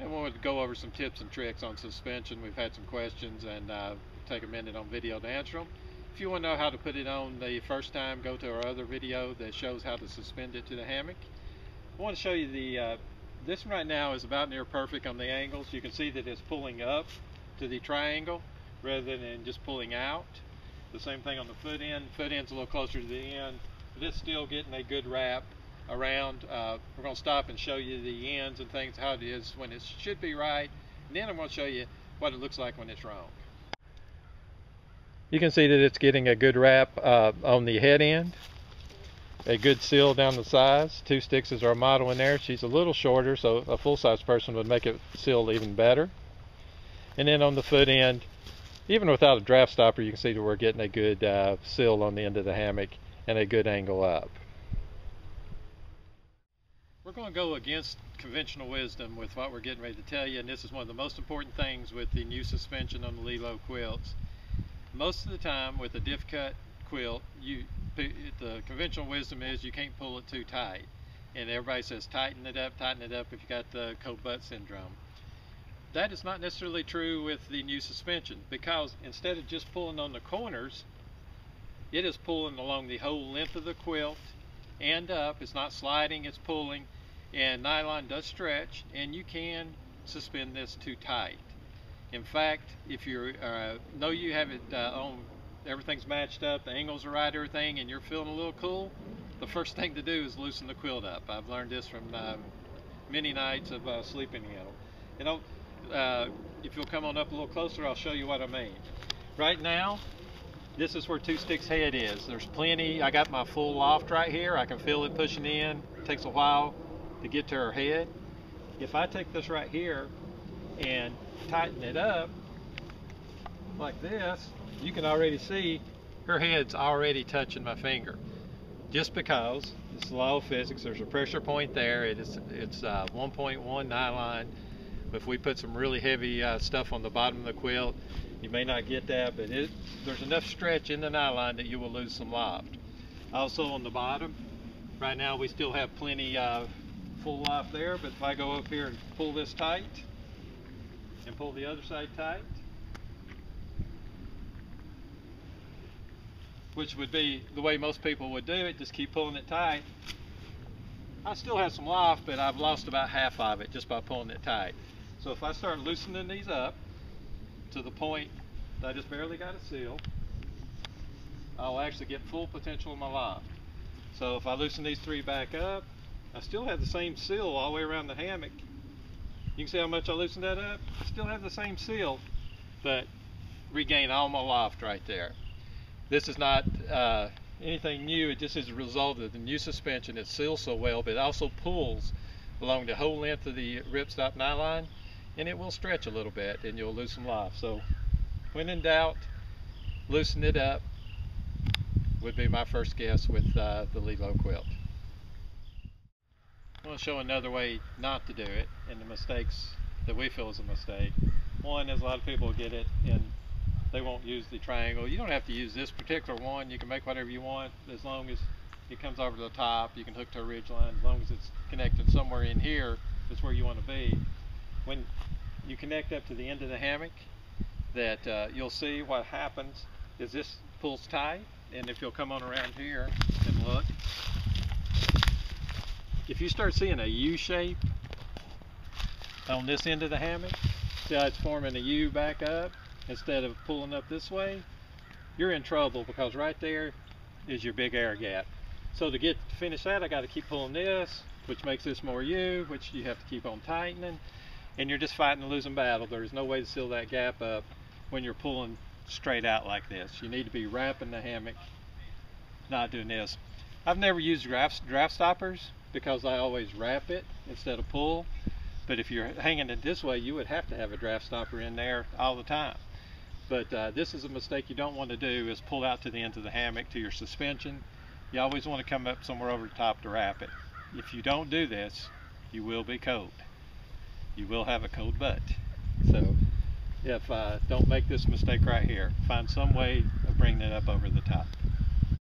And we'll go over some tips and tricks on suspension. We've had some questions and take a minute on video to answer them. If you want to know how to put it on the first time, go to our other video that shows how to suspend it to the hammock. I want to show you the this one right now is about near perfect on the angles. You can see that it's pulling up to the triangle rather than just pulling out. The same thing on the foot end. Foot end's a little closer to the end, but it's still getting a good wrap around. We're going to stop and show you the ends and things, how it is when it should be right, and then I'm going to show you what it looks like when it's wrong. You can see that it's getting a good wrap on the head end, a good seal down the sides. 2 sticks is our model in there. She's a little shorter, so a full-size person would make it seal even better. And then on the foot end, even without a draft stopper, you can see that we're getting a good seal on the end of the hammock and a good angle up. We're going to go against conventional wisdom with what we're getting ready to tell you, and this is one of the most important things with the new suspension on the LeighLo quilts. Most of the time with a diff cut quilt, the conventional wisdom is you can't pull it too tight, and everybody says tighten it up if you got the cold butt syndrome. That is not necessarily true with the new suspension, because instead of just pulling on the corners, it is pulling along the whole length of the quilt and up. It's not sliding, it's pulling, and nylon does stretch, and you can suspend this too tight. In fact, if you know you have it on, everything's matched up, the angles are right, everything, and you're feeling a little cool, the first thing to do is loosen the quilt up. I've learned this from many nights of sleeping in them. You know, if you'll come on up a little closer, I'll show you what I mean. Right now, this is where 2 sticks head is. There's plenty. I got my full loft right here. I can feel it pushing in. It takes a while to get to her head. If I take this right here and tighten it up like this, you can already see her head's already touching my finger. Just because it's the law of physics, there's a pressure point there. It's 1.1 nylon. If we put some really heavy stuff on the bottom of the quilt, you may not get that, but there's enough stretch in the nylon that you will lose some loft. Also on the bottom, right now we still have plenty full loft there, but if I go up here and pull this tight, and pull the other side tight, which would be the way most people would do it, just keep pulling it tight. I still have some loft, but I've lost about half of it just by pulling it tight. So if I start loosening these up to the point that I just barely got a seal, I'll actually get full potential of my loft. So if I loosen these 3 back up, I still have the same seal all the way around the hammock. You can see how much I loosened that up? I still have the same seal, but regain all my loft right there. This is not anything new. It just is a result of the new suspension. It seals so well, but it also pulls along the whole length of the ripstop nylon, and it will stretch a little bit, and you'll lose some loft. So when in doubt, loosen it up would be my first guess with the LeighLo quilt. I want to show another way not to do it, and the mistakes that we feel is a mistake. One is a lot of people get it and they won't use the triangle. You don't have to use this particular one. You can make whatever you want as long as it comes over to the top. You can hook to a ridge line as long as it's connected somewhere in here. That's where you want to be. When you connect up to the end of the hammock, that you'll see what happens is this pulls tight, and if you'll come on around here and look, if you start seeing a U shape on this end of the hammock, see how it's forming a U back up instead of pulling up this way, you're in trouble, because right there is your big air gap. So to finish that, I got to keep pulling this, which makes this more U, which you have to keep on tightening, and you're just fighting a losing battle. There's no way to seal that gap up when you're pulling straight out like this. You need to be wrapping the hammock, not doing this. I've never used draft stoppers because I always wrap it instead of pull, but if you're hanging it this way, you would have to have a draft stopper in there all the time. But this is a mistake you don't want to do, is pull out to the end of the hammock to your suspension. You always want to come up somewhere over the top to wrap it. If you don't do this, you will be cold. You will have a cold butt. So if don't make this mistake right here. Find some way of bringing it up over the top.